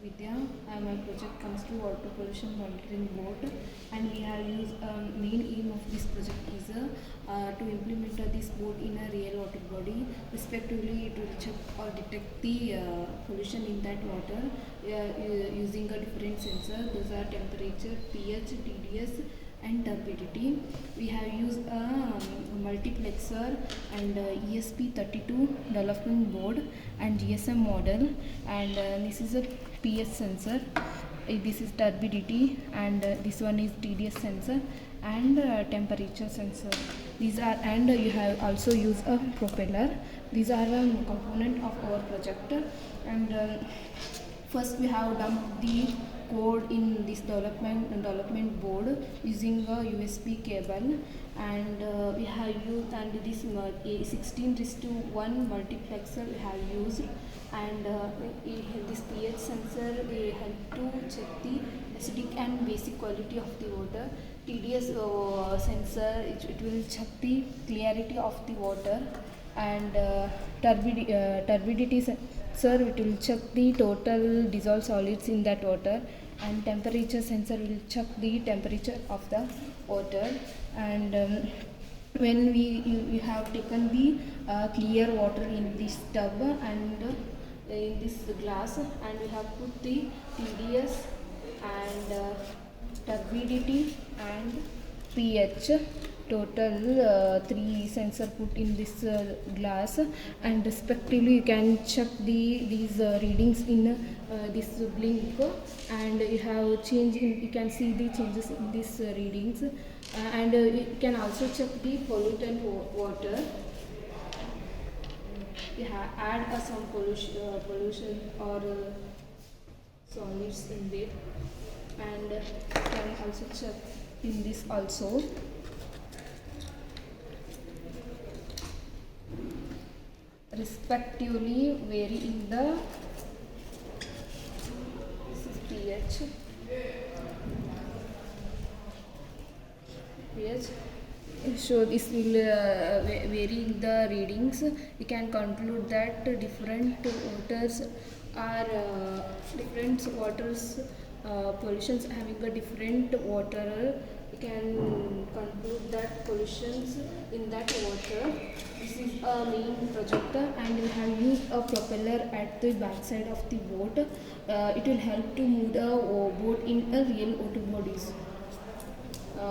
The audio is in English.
Vidya. My project comes to water pollution monitoring board, and we have used main aim of this project is to implement this board in a real water body. Respectively, it will check or detect the pollution in that water using a different sensor. Those are temperature, pH, TDS, and turbidity. We have used a multiplexer and ESP32 development board and GSM model, and this is a pH sensor. This is turbidity, and this one is TDS sensor and temperature sensor. These are, and you have also used a propeller. These are a component of our project, and first we have dumped the code in this development board using a USB cable, and we have used, and this 16:1 multiplexer we have used, and this pH sensor help to check the acidic and basic quality of the water. TDS sensor, it will check the clarity of the water, and turbidity sensor, it will check the total dissolved solids in that water, and temperature sensor will check the temperature of the water. And when we have taken the clear water in this tub and in this glass, and we have put the TDS and turbidity and pH, total 3 sensor put in this glass, and respectively you can check these readings in this blink, and you have change in, you can see the changes in these readings, and you can also check the pollutant water. You have add some pollution or solids in it, and can also check in this also. Respectively varying the pH. So this will vary the readings. We can conclude that different waters pollutions having a different water. We can conclude that pollutions in that water. This is a main projector, and we have used a propeller at the back side of the boat. It will help to move the boat in a real water bodies.